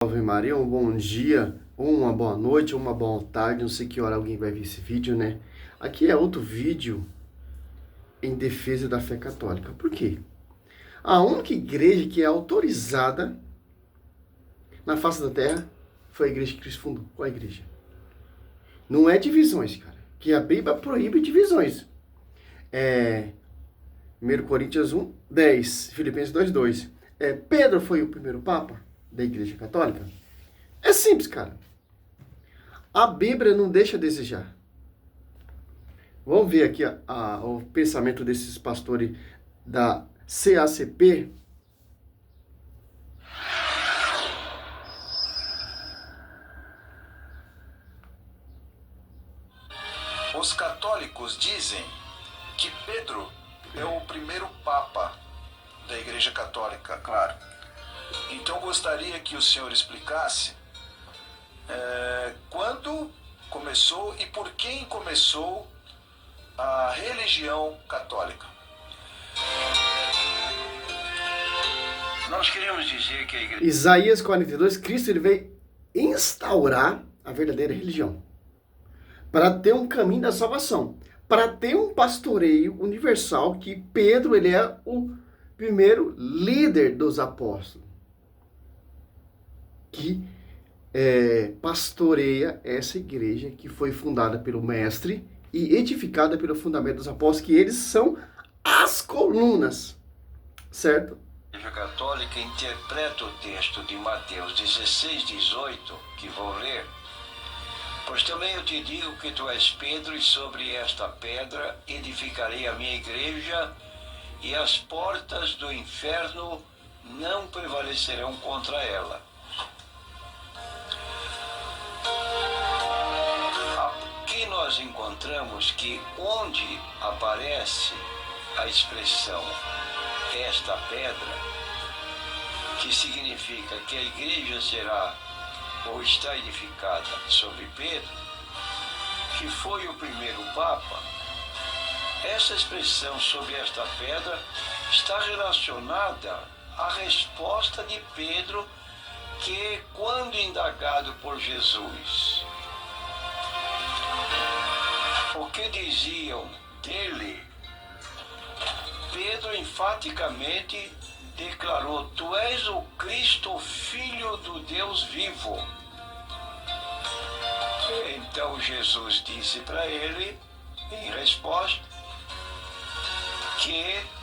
Ave Maria, um bom dia, ou uma boa noite, ou uma boa tarde, não sei que hora alguém vai ver esse vídeo, né? Aqui é outro vídeo em defesa da fé católica. Por quê? A única igreja que é autorizada na face da terra foi a igreja que Cristo fundou. Qual a igreja? Não é divisões, cara. Que a Bíblia proíbe divisões. 1 Coríntios 1, 10, Filipenses 2, 2. Pedro foi o primeiro papa da igreja católica? É simples, cara. A Bíblia não deixa a desejar. Vamos ver aqui o pensamento desses pastores da CACP. Os católicos dizem que Pedro é o primeiro papa da Igreja Católica, claro. Então gostaria que o senhor explicasse quando começou e por quem começou a religião católica. Nós queremos dizer que a igreja... Isaías 42, Cristo ele veio instaurar a verdadeira religião. Para ter um caminho da salvação. Para ter um pastoreio universal, que Pedro ele é o primeiro líder dos apóstolos. Que pastoreia essa igreja que foi fundada pelo mestre e edificada pelo fundamento dos apóstolos, que eles são as colunas, certo? A Igreja Católica interpreta o texto de Mateus 16, 18, que vou ler. Pois também eu te digo que tu és Pedro, e sobre esta pedra edificarei a minha igreja, e as portas do inferno não prevalecerão contra ela. Aqui nós encontramos que onde aparece a expressão esta pedra, que significa que a igreja será ou está edificada sobre Pedro, que foi o primeiro papa, essa expressão sobre esta pedra está relacionada à resposta de Pedro, que quando indagado por Jesus, o que diziam dele, Pedro enfaticamente declarou: tu és o Cristo, Filho do Deus vivo. Então Jesus disse para ele, em resposta, que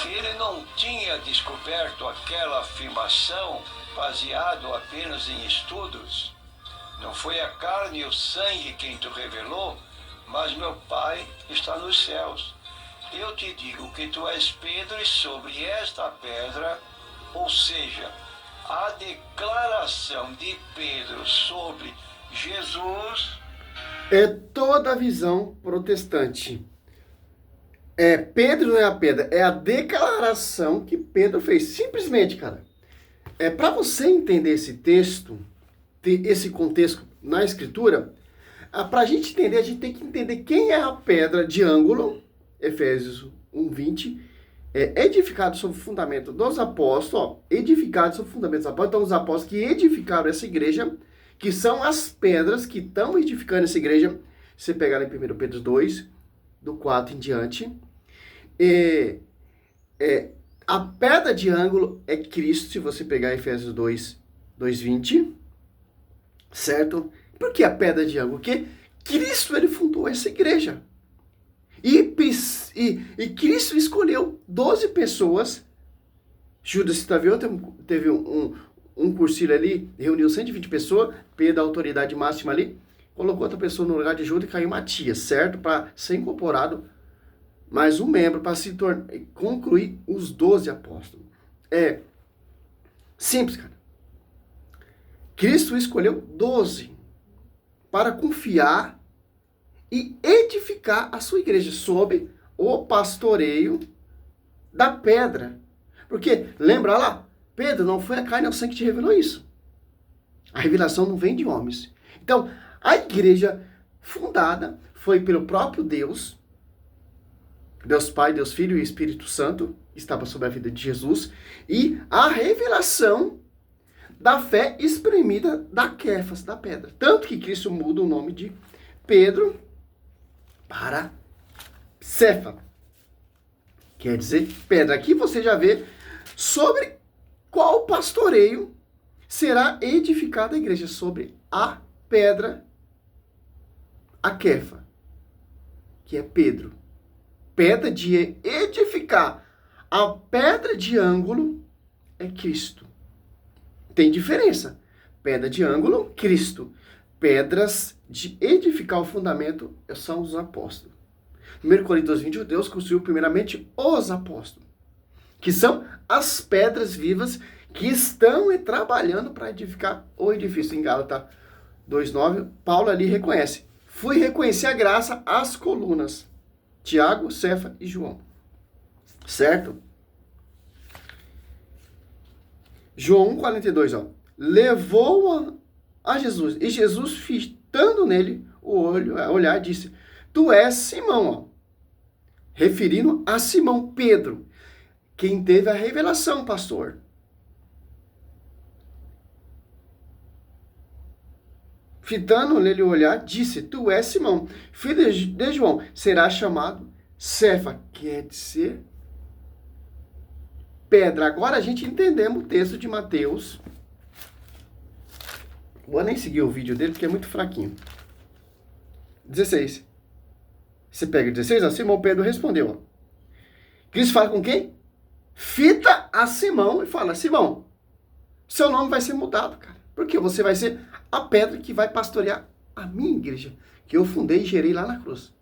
ele não tinha descoberto aquela afirmação baseado apenas em estudos. Não foi a carne e o sangue quem te revelou, mas meu Pai está nos céus. Eu te digo que tu és Pedro, e sobre esta pedra, ou seja, a declaração de Pedro sobre Jesus, É toda a visão protestante. Pedro não é a pedra, é a declaração que Pedro fez. Simplesmente, cara. Para você entender esse texto, ter esse contexto na escritura, para a gente entender, a gente tem que entender quem é a pedra de ângulo. Efésios 1:20, edificado sobre o fundamento dos apóstolos, edificado sobre o fundamento dos apóstolos. Então, os apóstolos que edificaram essa igreja, que são as pedras que estão edificando essa igreja, se pegar em 1 Pedro 2, do 4 em diante, a pedra de ângulo é Cristo, se você pegar Efésios 2:20, certo? Por que a pedra de ângulo? Porque Cristo, ele fundou essa igreja. E Cristo escolheu 12 pessoas. Judas Tadeu teve um cursilho ali, reuniu 120 pessoas, Pedro, a autoridade máxima ali, colocou outra pessoa no lugar de Judas e caiu Matias, certo? Para ser incorporado mais um membro, para se concluir os 12 apóstolos. É simples, cara. Cristo escolheu 12 para confiar e edificar a sua igreja sob o pastoreio da pedra. Porque, lembra lá, Pedro, não foi a carne e o sangue que te revelou isso. A revelação não vem de homens. Então, a igreja fundada foi pelo próprio Deus, Deus Pai, Deus Filho e Espírito Santo, estava sobre a vida de Jesus, e a revelação da fé exprimida da Kéfas, da pedra. Tanto que Cristo muda o nome de Pedro para Cefa. Quer dizer, pedra. Aqui você já vê sobre qual pastoreio será edificada a igreja. Sobre a pedra, a Kéfa, que é Pedro. Pedra de edificar. A pedra de ângulo é Cristo. Tem diferença. Pedra de ângulo, Cristo. Pedras de edificar o fundamento são os apóstolos. 1 Coríntios 20, Deus construiu primeiramente os apóstolos, que são as pedras vivas que estão trabalhando para edificar o edifício. Em Gálatas 2,9, Paulo ali reconhece. Fui reconhecer a graça às colunas. Tiago, Cefa e João. Certo? João 1,42, ó. Levou a Jesus. E Jesus, fitando nele o olhar, disse: Tu és Simão, ó. Referindo a Simão Pedro, quem teve a revelação, pastor. Fitando nele o olhar, disse: Tu és Simão, filho de João, será chamado Cefa, quer dizer pedra. Agora a gente entendemos o texto de Mateus. Vou nem seguir o vídeo dele porque é muito fraquinho. 16. Você pega 16, ó, Simão Pedro respondeu. Ó. Cristo fala com quem? Fita a Simão e fala: Simão, seu nome vai ser mudado, cara. Porque você vai ser a pedra que vai pastorear a minha igreja, que eu fundei e gerei lá na cruz.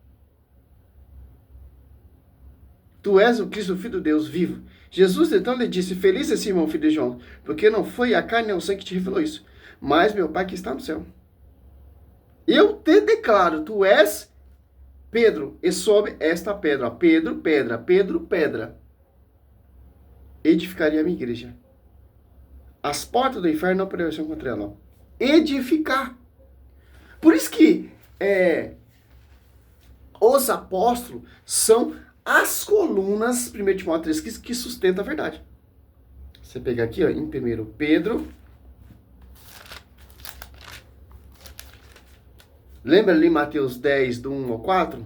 Tu és o Cristo, o Filho de Deus vivo. Jesus então lhe disse: Feliz é Simão, filho de João, porque não foi a carne nem o sangue que te revelou isso, mas meu Pai que está no céu. Eu te declaro, tu és Pedro, e sobre esta pedra, ó, Pedro, pedra, Pedro, pedra, edificaria a minha igreja. As portas do inferno não prevalecerão contra ela. Ó. Edificar. Por isso que os apóstolos são as colunas, 1 Timóteo 3, que sustenta a verdade. Você pegar aqui, ó, em 1 Pedro. Lembra ali Mateus 10, do 1 ao 4?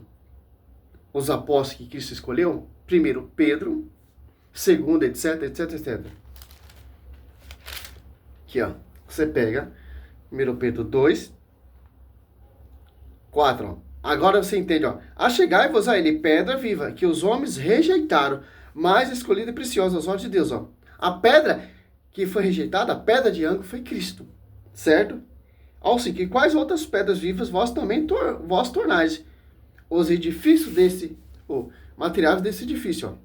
Os apóstolos que Cristo escolheu? Primeiro Pedro, segundo, etc, etc, etc. Aqui, ó. Você pega 1 Pedro 2, 4, ó. Agora você entende, ó. Achegai-vos a ele, pedra viva, que os homens rejeitaram, mas escolhida e preciosa aos olhos de Deus, ó. A pedra que foi rejeitada, a pedra de ângulo, foi Cristo. Certo? Ao sim, que quais outras pedras vivas vós também vós tornais os edifícios desse, materiais desse edifício, ó.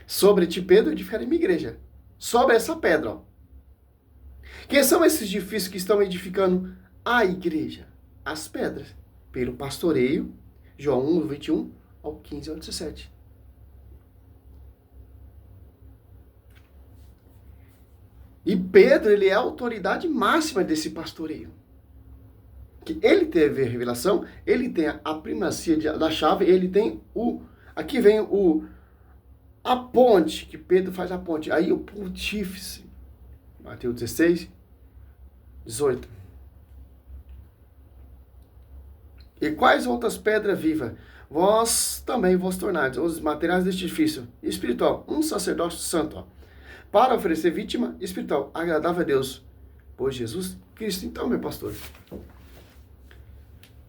Sobre ti, Pedro, edificarei minha igreja. Sobre essa pedra, ó. Quem são esses edifícios que estão edificando a igreja? As pedras. Pelo pastoreio, João 1, 21 ao 15 ao 17. E Pedro, ele é a autoridade máxima desse pastoreio. Que ele teve a revelação, ele tem a primazia da chave, ele tem aqui vem a ponte, que Pedro faz a ponte. Aí o pontífice, Mateus 16, 18. E quais outras pedras vivas vós também vos tornares os materiais deste edifício espiritual, um sacerdócio santo, ó, para oferecer vítima espiritual agradável a Deus por Jesus Cristo. Então, meu pastor,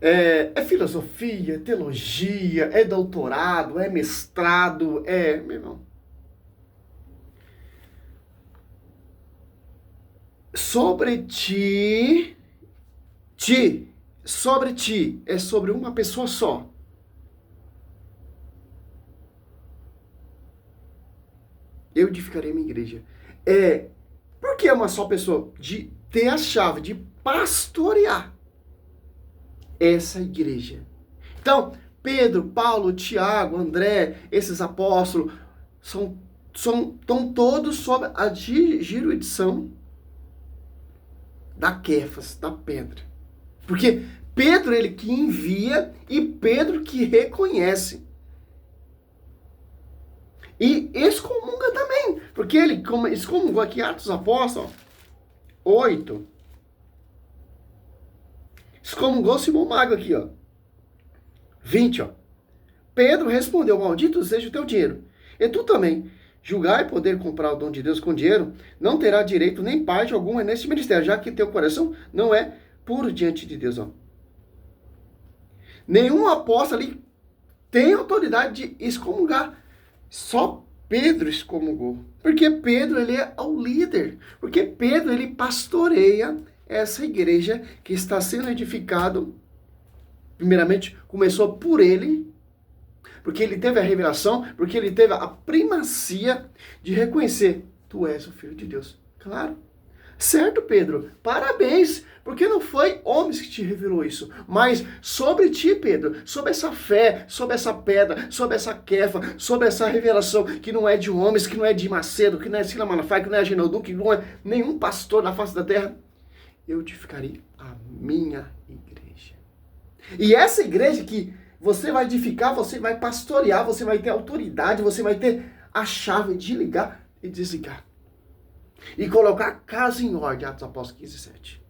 é filosofia, é teologia, é doutorado, é mestrado, meu irmão. Sobre ti, sobre ti, é sobre uma pessoa só. Eu edificarei minha igreja. Por que uma só pessoa? De ter a chave de pastorear essa igreja. Então, Pedro, Paulo, Tiago, André, esses apóstolos, estão todos sob a jurisdição da Kéfas, da pedra. Porque Pedro, ele que envia e Pedro que reconhece. E excomunga também. Porque ele excomungou aqui Atos dos Apóstolos, 8. Excomungou Simão Mago aqui, ó. 20, ó. Pedro respondeu, maldito seja o teu dinheiro. E tu também, julgar e poder comprar o dom de Deus com dinheiro, não terá direito nem parte alguma nesse ministério, já que teu coração não é puro diante de Deus, ó. Nenhum apóstolo ali tem autoridade de excomungar. Só Pedro excomungou. Porque Pedro, ele é o líder. Porque Pedro, ele pastoreia essa igreja que está sendo edificado. Primeiramente, começou por ele, porque ele teve a revelação, porque ele teve a primacia de reconhecer, tu és o Filho de Deus. Claro. Certo, Pedro? Parabéns, porque não foi homens que te revelou isso, mas sobre ti, Pedro, sobre essa fé, sobre essa pedra, sobre essa Kefa, sobre essa revelação que não é de homens, que não é de Macedo, que não é de Sila Malafaia, que não é de Genodum, que não é nenhum pastor na face da terra, eu edificarei a minha igreja. E essa igreja que você vai edificar, você vai pastorear, você vai ter autoridade, você vai ter a chave de ligar e desligar. E colocar a casa em ordem, Atos Apóstolos 15, 7.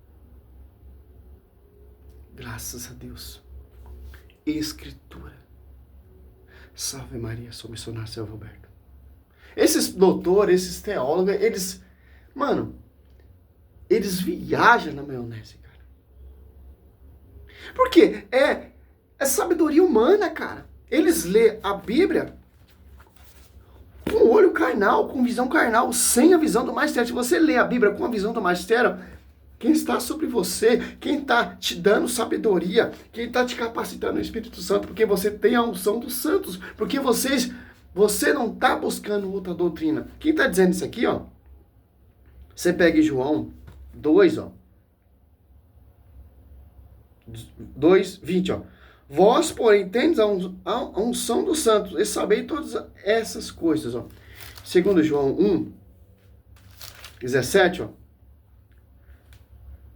Graças a Deus. Escritura. Salve Maria, sou missionário Seu Roberto. Esses doutores, esses teólogos, eles viajam na maionese, cara. Por quê? É sabedoria humana, cara. Eles lêem a Bíblia com olho carnal, com visão carnal, sem a visão do magistério. Se você lê a Bíblia com a visão do magistério, quem está sobre você, quem está te dando sabedoria, quem está te capacitando é o Espírito Santo, porque você tem a unção dos santos, porque você não está buscando outra doutrina. Quem está dizendo isso aqui, ó? Você pega João 2, ó. 2, 20, ó. Vós, porém, tendes a unção dos santos, e sabeis todas essas coisas, ó. Segundo João 1, 17, ó.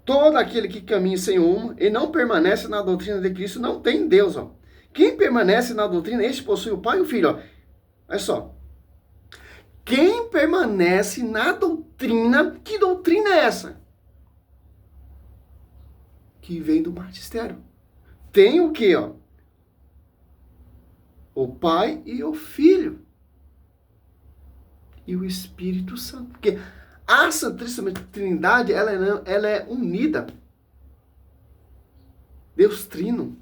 Todo aquele que caminha sem rumo e não permanece na doutrina de Cristo não tem Deus, ó. Quem permanece na doutrina, este possui o Pai e o Filho, ó. Olha só. Quem permanece na doutrina, que doutrina é essa? Que vem do magistério. Tem o quê, ó? O Pai e o Filho. E o Espírito Santo. Porque a Santíssima Trindade, ela é unida. Deus Trino.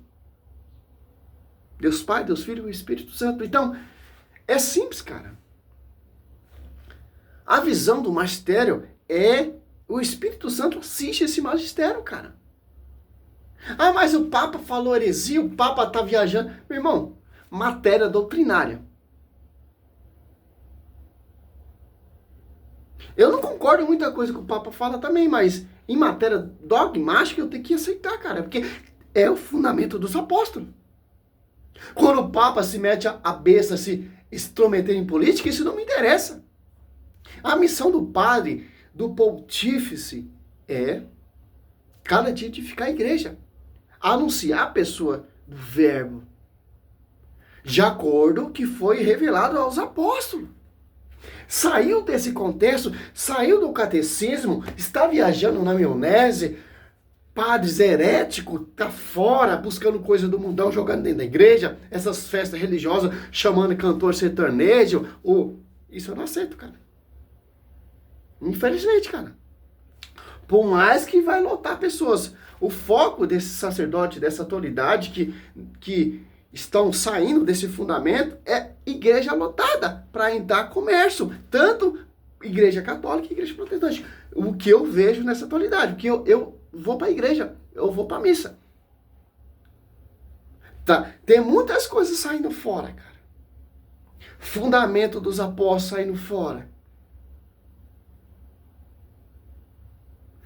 Deus Pai, Deus Filho e o Espírito Santo. Então, é simples, cara. A visão do magistério é o Espírito Santo assiste esse magistério, cara. Ah, mas o Papa falou heresia, o Papa tá viajando. Meu irmão, matéria doutrinária. Eu não concordo com muita coisa que o Papa fala também, mas em matéria dogmática eu tenho que aceitar, cara, porque é o fundamento dos apóstolos. Quando o Papa se mete a besta, se intrometer em política, isso não me interessa. A missão do padre, do pontífice, é cada dia edificar a igreja. Anunciar a pessoa do verbo. De acordo que foi revelado aos apóstolos. Saiu desse contexto, saiu do catecismo, está viajando na maionese, padres heréticos, tá fora, buscando coisa do mundão, jogando dentro da igreja, essas festas religiosas, chamando cantor sertanejo, isso eu não aceito, cara. Infelizmente, cara. Por mais que vai lotar pessoas, o foco desse sacerdote, dessa autoridade que estão saindo desse fundamento é igreja lotada para entrar comércio, tanto igreja católica e igreja protestante. O que eu vejo nessa atualidade, porque eu vou para a igreja, eu vou para a missa. Tá? Tem muitas coisas saindo fora, cara. Fundamento dos apóstolos saindo fora.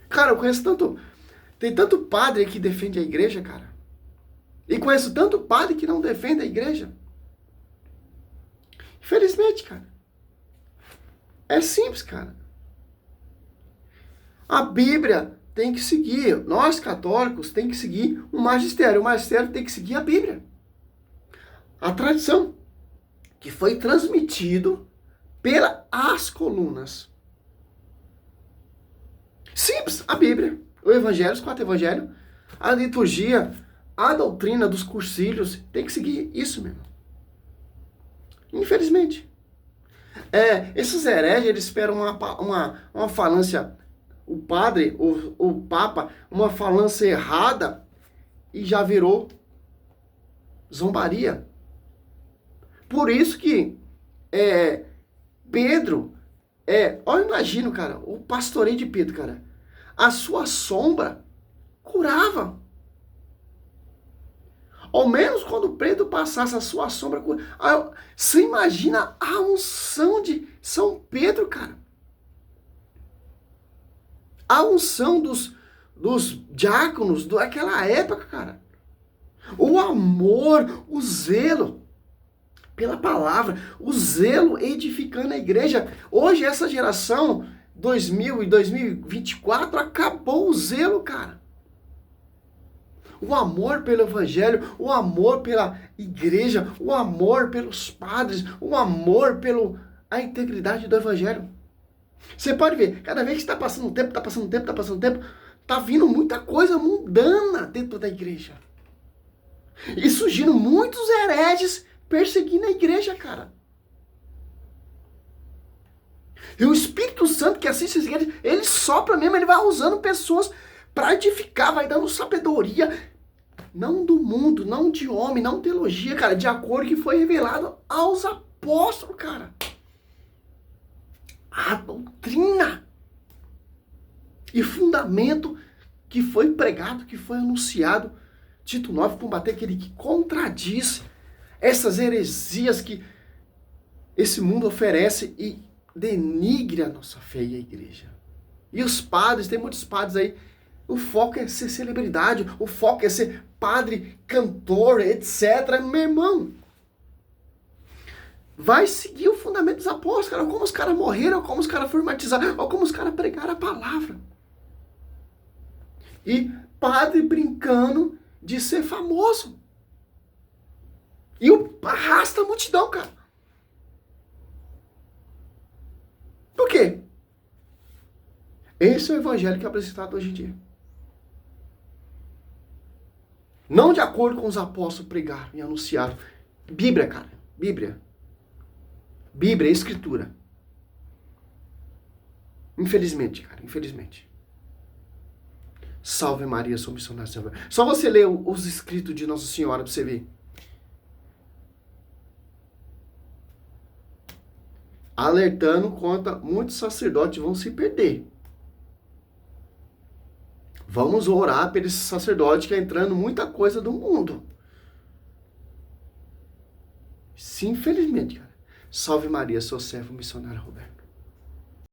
Cara, eu conheço tanto... Tem tanto padre que defende a igreja, cara. E conheço tanto padre que não defende a igreja. Infelizmente, cara. É simples, cara. A Bíblia tem que seguir. Nós, católicos, tem que seguir o magistério. O magistério tem que seguir a Bíblia. A tradição. Que foi transmitido pelas colunas. Simples. A Bíblia, o Evangelho, os 4 Evangelhos, a liturgia, a doutrina dos cursilhos, tem que seguir isso mesmo. Infelizmente. Esses hereges, eles esperam uma falância, o padre, o papa, uma falância errada e já virou zombaria. Por isso que Pedro, eu imagino, cara, o pastoreio de Pedro, cara, a sua sombra curava. Ao menos quando Pedro passasse, a sua sombra curava. Você imagina a unção de São Pedro, cara. A unção dos diáconos daquela época, cara. O amor, o zelo pela palavra, o zelo edificando a igreja. Hoje, essa geração, 2000 e 2024, acabou o zelo, cara. O amor pelo evangelho, o amor pela igreja, o amor pelos padres, o amor pela integridade do evangelho. Você pode ver, cada vez que está passando o tempo, tá vindo muita coisa mundana dentro da igreja. E surgindo muitos hereges perseguindo a igreja, cara. E o Espírito Santo que assiste as igrejas, ele sopra mesmo, ele vai usando pessoas para edificar, vai dando sabedoria, não do mundo, não de homem, não teologia, cara, de acordo que foi revelado aos apóstolos, cara. A doutrina e fundamento que foi pregado, que foi anunciado. Tito 9, combater aquele que contradiz essas heresias que esse mundo oferece e denigre a nossa fé e a igreja. E os padres, tem muitos padres aí, o foco é ser celebridade, o foco é ser padre, cantor, etc. Meu irmão, vai seguir o fundamento dos apóstolos, cara. Como os caras morreram, como os caras foram martirizados, ou como os caras pregaram a palavra. E padre brincando de ser famoso. E arrasta a multidão, cara. Por quê? Esse é o evangelho que é apresentado hoje em dia. Não de acordo com os apóstolos pregaram e anunciaram. Bíblia, cara. Bíblia. Bíblia é escritura. Infelizmente, cara. Infelizmente. Salve Maria, sou missionário. Só você ler os escritos de Nossa Senhora pra você ver. Alertando contra muitos sacerdotes vão se perder. Vamos orar por esse sacerdote que está entrando muita coisa do mundo. Sim, infelizmente, cara. Salve Maria, sou servo missionário Roberto.